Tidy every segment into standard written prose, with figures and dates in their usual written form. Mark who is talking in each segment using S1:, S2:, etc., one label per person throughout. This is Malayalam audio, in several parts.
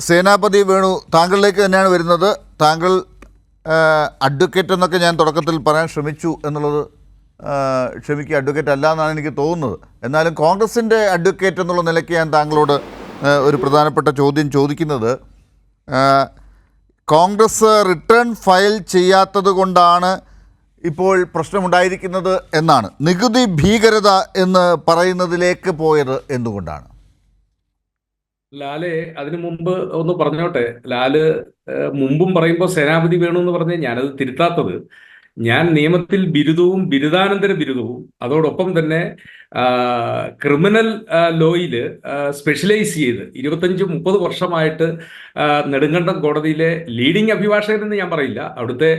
S1: സേനാപതി വേണു, താങ്കളിലേക്ക് തന്നെയാണ് വരുന്നത്. താങ്കൾ അഡ്വക്കേറ്റ് എന്നൊക്കെ ഞാൻ തുടക്കത്തിൽ പറയാൻ ശ്രമിച്ചു എന്നുള്ളത് ക്ഷമിക്കുക, അഡ്വക്കേറ്റ് അല്ല എന്നാണ് എനിക്ക് തോന്നുന്നത്. എന്നാലും കോൺഗ്രസിൻ്റെ അഡ്വക്കേറ്റ് എന്നുള്ള നിലയ്ക്ക് ഞാൻ താങ്കളോട് ഒരു പ്രധാനപ്പെട്ട ചോദ്യം ചോദിക്കുന്നത്, കോൺഗ്രസ് റിട്ടേൺ ഫയൽ ചെയ്യാത്തത് കൊണ്ടാണ് ഇപ്പോൾ പ്രശ്നമുണ്ടായിരിക്കുന്നത് എന്നാണ്. നികുതി ഭീകരത എന്ന് പറയുന്നതിലേക്ക് പോയത് എന്തുകൊണ്ടാണ്?
S2: ലാല് അതിനു മുമ്പ് ഒന്ന് പറഞ്ഞോട്ടെ. ലാല് മുമ്പും പറയുമ്പോൾ സേനാപതി വേണു എന്ന് പറഞ്ഞ് ഞാനത് തിരുത്താത്തത്, ഞാൻ നിയമത്തിൽ ബിരുദവും ബിരുദാനന്തര ബിരുദവും അതോടൊപ്പം തന്നെ ക്രിമിനൽ ലോയില് സ്പെഷ്യലൈസ് ചെയ്ത് 25-30 വർഷമായിട്ട് നെടുങ്കണ്ടം കോടതിയിലെ ലീഡിംഗ് അഭിഭാഷകൻ എന്ന് ഞാൻ പറയില്ല, അവിടുത്തെ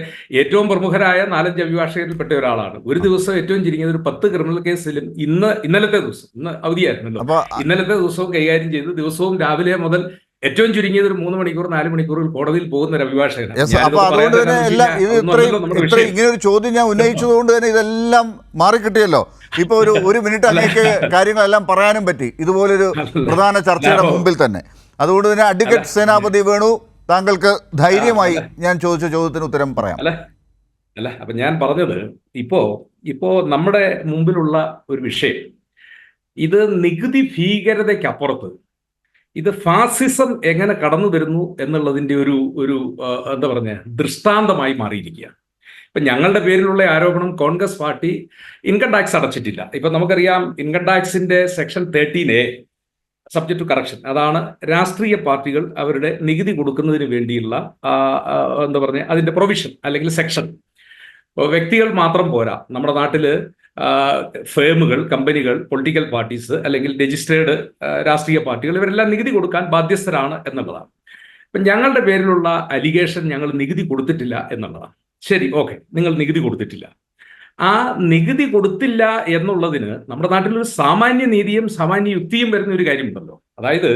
S2: ഏറ്റവും പ്രമുഖരായ 4-5 അഭിഭാഷകരിൽപ്പെട്ട ഒരാളാണ്. ഒരു ദിവസം ഏറ്റവും ചുരുങ്ങിയത് ഒരു 10 ക്രിമിനൽ കേസിലും ഇന്നലത്തെ ദിവസം, ഇന്ന് അവധിയായിരുന്നല്ലോ, ഇന്നലത്തെ ദിവസവും കൈകാര്യം ചെയ്ത് ദിവസവും രാവിലെ മുതൽ ഏറ്റവും ചുരുങ്ങിയത് ഒരു 3 മണിക്കൂർ 4 മണിക്കൂറിൽ കോടതിയിൽ പോകുന്ന ഒരു അഭിഭാഷകനാണ്.
S1: ഇങ്ങനെ ഒരു ചോദ്യം ഞാൻ ഉന്നയിച്ചത് കൊണ്ട് തന്നെ ഇതെല്ലാം മാറിക്കിട്ടിയല്ലോ. ഇപ്പൊ ഒരു മിനിറ്റ് അങ്ങേക്ക് കാര്യങ്ങളെല്ലാം പറയാനും പറ്റി ഇതുപോലൊരു പ്രധാന ചർച്ചയുടെ മുമ്പിൽ തന്നെ. അതുകൊണ്ട് തന്നെ അഡ്വക്കേറ്റ് സേനാപതി വേണു, താങ്കൾക്ക് ധൈര്യമായി ഞാൻ ചോദിച്ച ചോദ്യത്തിന് ഉത്തരം പറയാം.
S2: അപ്പൊ ഞാൻ പറഞ്ഞത്, ഇപ്പോ നമ്മുടെ മുമ്പിലുള്ള ഒരു വിഷയം, ഇത് നികുതി ഭീകരതയ്ക്കപ്പുറത്ത് ഇത് ഫാസിസം എങ്ങനെ കടന്നു വരുന്നു എന്നുള്ളതിന്റെ ഒരു എന്താ പറഞ്ഞ ദൃഷ്ടാന്തമായി മാറിയിരിക്കുകയാണ്. ഇപ്പൊ ഞങ്ങളുടെ പേരിലുള്ള ആരോപണം, കോൺഗ്രസ് പാർട്ടി ഇൻകം ടാക്സ് അടച്ചിട്ടില്ല. ഇപ്പൊ നമുക്കറിയാം, ഇൻകം ടാക്സിന്റെ section 13A subject to correction, അതാണ് രാഷ്ട്രീയ പാർട്ടികൾ അവരുടെ നികുതി കൊടുക്കുന്നതിന് വേണ്ടിയുള്ള എന്താ പറഞ്ഞ അതിന്റെ പ്രൊവിഷൻ അല്ലെങ്കിൽ സെക്ഷൻ. വ്യക്തികൾ മാത്രം പോരാ, നമ്മുടെ നാട്ടില് ഫേമുകൾ, കമ്പനികൾ, പൊളിറ്റിക്കൽ പാർട്ടീസ് അല്ലെങ്കിൽ രജിസ്ട്രേഡ് രാഷ്ട്രീയ പാർട്ടികൾ, ഇവരെല്ലാം നികുതി കൊടുക്കാൻ ബാധ്യസ്ഥരാണ് എന്നുള്ളതാണ്. ഇപ്പം ഞങ്ങളുടെ പേരിലുള്ള അലിഗേഷൻ ഞങ്ങൾ നികുതി കൊടുത്തിട്ടില്ല എന്നുള്ളതാണ്. ശരി, ഓക്കെ, നിങ്ങൾ നികുതി കൊടുത്തിട്ടില്ല. ആ നികുതി കൊടുത്തില്ല എന്നുള്ളതിന് നമ്മുടെ നാട്ടിലൊരു സാമാന്യ നീതിയും സാമാന്യ യുക്തിയും വരുന്ന ഒരു കാര്യമുണ്ടല്ലോ. അതായത്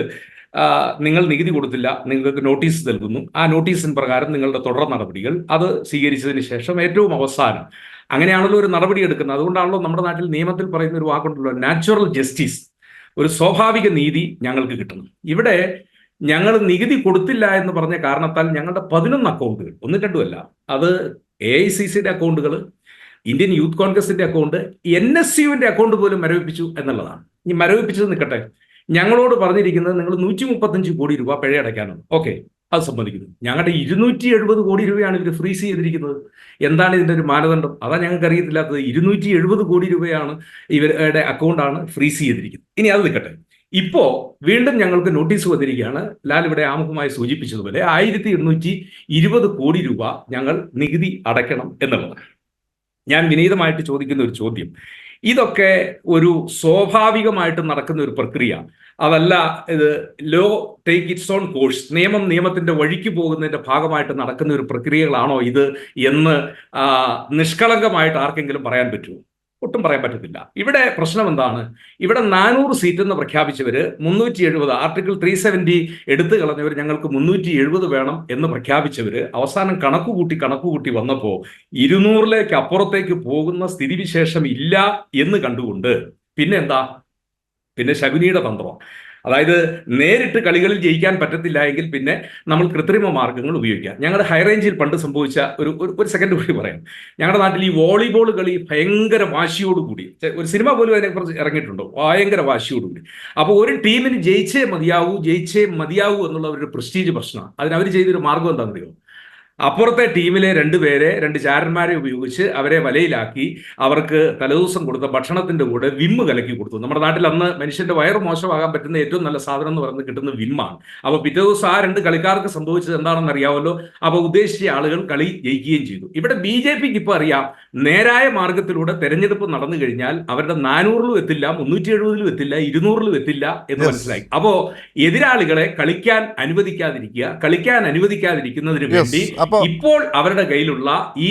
S2: നിങ്ങൾ നികുതി കൊടുത്തില്ല, നിങ്ങൾക്ക് നോട്ടീസ് നൽകുന്നു, ആ നോട്ടീസിന് പ്രകാരം നിങ്ങളുടെ തുടർ നടപടികൾ അത് സ്വീകരിച്ചതിന് ശേഷം ഏറ്റവും അവസാനം അങ്ങനെയാണല്ലോ ഒരു നടപടി എടുക്കുന്നത്. അതുകൊണ്ടാണല്ലോ നമ്മുടെ നാട്ടിൽ നിയമത്തിൽ പറയുന്ന ഒരു വാക്കുണ്ടല്ലോ, നാച്ചുറൽ ജസ്റ്റിസ്, ഒരു സ്വാഭാവിക നീതി ഞങ്ങൾക്ക് കിട്ടുന്നു. ഇവിടെ ഞങ്ങൾ നികുതി കൊടുത്തില്ല എന്ന് പറഞ്ഞ കാരണത്താൽ ഞങ്ങളുടെ 11 അക്കൗണ്ടുകൾ, 1-2 അത് AICCയുടെ അക്കൗണ്ടുകൾ, ഇന്ത്യൻ യൂത്ത് കോൺഗ്രസിന്റെ അക്കൗണ്ട്, NSUവിന്റെ അക്കൗണ്ട് പോലും മരവിപ്പിച്ചു എന്നുള്ളതാണ്. ഈ മരവിപ്പിച്ചത് നിൽക്കട്ടെ, ഞങ്ങളോട് പറഞ്ഞിരിക്കുന്നത് നിങ്ങൾ 135 കോടി രൂപ പിഴ അടയ്ക്കാനാണ്. ഓക്കെ, അത് സമ്മതിക്കുന്നു. ഞങ്ങളുടെ 270 കോടി രൂപയാണ് ഇവർ ഫ്രീസ് ചെയ്തിരിക്കുന്നത്. എന്താണ് ഇതിന്റെ ഒരു മാനദണ്ഡം? അതാ ഞങ്ങൾക്ക് അറിയത്തില്ലാത്തത്. 270 കോടി രൂപയാണ് ഇവരുടെ അക്കൗണ്ടാണ് ഫ്രീസ് ചെയ്തിരിക്കുന്നത്. ഇനി അത് നിൽക്കട്ടെ, ഇപ്പോ വീണ്ടും ഞങ്ങൾക്ക് നോട്ടീസ് വന്നിരിക്കുകയാണ്. ലാൽ ഇവിടെ ആമുഖമായി സൂചിപ്പിച്ചതുപോലെ 1820 കോടി രൂപ ഞങ്ങൾ നികുതി അടയ്ക്കണം എന്നുള്ളതാണ്. ഞാൻ വിനീതമായിട്ട് ചോദിക്കുന്ന ഒരു ചോദ്യം, ഇതൊക്കെ ഒരു സ്വാഭാവികമായിട്ട് നടക്കുന്ന ഒരു പ്രക്രിയ, അതല്ല ഇത് law take its own course, നിയമം നിയമത്തിന്റെ വഴിക്ക് പോകുന്നതിന്റെ ഭാഗമായിട്ട് നടക്കുന്ന ഒരു പ്രക്രിയകളാണോ ഇത് എന്ന് നിഷ്കളങ്കമായിട്ട് ആർക്കെങ്കിലും പറയാൻ പറ്റുമോ? ഒട്ടും പറയാൻ പറ്റത്തില്ല. ഇവിടെ പ്രശ്നം എന്താണ്? ഇവിടെ 400 സീറ്റ് എന്ന് പ്രഖ്യാപിച്ചവര് 370, ആർട്ടിക്കിൾ 370 എടുത്തു കളഞ്ഞവർ ഞങ്ങൾക്ക് 370 വേണം എന്ന് പ്രഖ്യാപിച്ചവര് അവസാനം കണക്കുകൂട്ടി വന്നപ്പോൾ 200ലേക്ക് അപ്പുറത്തേക്ക് പോകുന്ന സ്ഥിതിവിശേഷം ഇല്ല എന്ന് കണ്ടുകൊണ്ട് പിന്നെ ശകുനിയുടെ തന്ത്രം, അതായത് നേരിട്ട് കളികളിൽ ജയിക്കാൻ പറ്റത്തില്ല എങ്കിൽ പിന്നെ നമ്മൾ കൃത്രിമ മാർഗങ്ങൾ ഉപയോഗിക്കാം. ഞങ്ങളുടെ ഹൈറേഞ്ചിൽ പണ്ട് സംഭവിച്ച ഒരു സെക്കൻഡ് കൂടി പറയാം. ഞങ്ങളുടെ നാട്ടിൽ ഈ വോളിബോൾ കളി ഭയങ്കര വാശിയോടുകൂടി, ഒരു സിനിമ പോലും അതിനെക്കുറിച്ച് ഇറങ്ങിയിട്ടുണ്ടോ, ഭയങ്കര വാശിയോടുകൂടി. അപ്പോൾ ഒരു ടീമിന് ജയിച്ചേ മതിയാവൂ എന്നുള്ള ഒരു പ്രസ്റ്റീജ് പ്രശ്നമാണ്. അതിനവർ ചെയ്തൊരു മാർഗം എന്താണെന്നറിയോ? അപ്പുറത്തെ ടീമിലെ 2 ചാരന്മാരെ ഉപയോഗിച്ച് അവരെ വലയിലാക്കി അവർക്ക് തലേദിവസം കൊടുത്ത ഭക്ഷണത്തിന്റെ കൂടെ വിമ്മ് കലക്കി കൊടുത്തു. നമ്മുടെ നാട്ടിൽ അന്ന് മനുഷ്യന്റെ വയറ് മോശമാകാൻ പറ്റുന്ന ഏറ്റവും നല്ല സാധനം എന്ന് പറയുന്നത് കിട്ടുന്ന വിമ്മാണ്. അപ്പൊ പിറ്റേ ദിവസം ആ 2 കളിക്കാർക്ക് സംഭവിച്ചത് എന്താണെന്ന് അറിയാമല്ലോ. അപ്പൊ ഉദ്ദേശിച്ച ആളുകൾ കളി ജയിക്കുകയും ചെയ്തു. ഇവിടെ BJPക്ക് ഇപ്പൊ അറിയാം, നേരായ മാർഗത്തിലൂടെ തെരഞ്ഞെടുപ്പ് നടന്നു കഴിഞ്ഞാൽ അവരുടെ 400-ലും എത്തില്ല, 370-ലും എത്തില്ല, 200-ലും എത്തില്ല എന്ന് മനസ്സിലായി. അപ്പോ എതിരാളികളെ കളിക്കാൻ അനുവദിക്കാതിരിക്കുന്നതിന് വേണ്ടി ഇപ്പോൾ അവരുടെ കയ്യിലുള്ള ഈ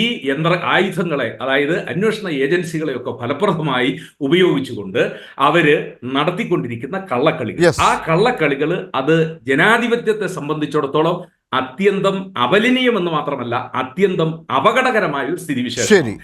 S2: ആയുധങ്ങളെ, അതായത് അന്വേഷണ ഏജൻസികളെയൊക്കെ ഫലപ്രദമായി ഉപയോഗിച്ചുകൊണ്ട് അവര് നടത്തിക്കൊണ്ടിരിക്കുന്ന കള്ളക്കളികൾ, ആ കള്ളക്കളികൾ അത് ജനാധിപത്യത്തെ സംബന്ധിച്ചിടത്തോളം അത്യന്തം അപലനീയമെന്ന് മാത്രമല്ല അത്യന്തം അപകടകരമായ ഒരു സ്ഥിതിവിശേഷം.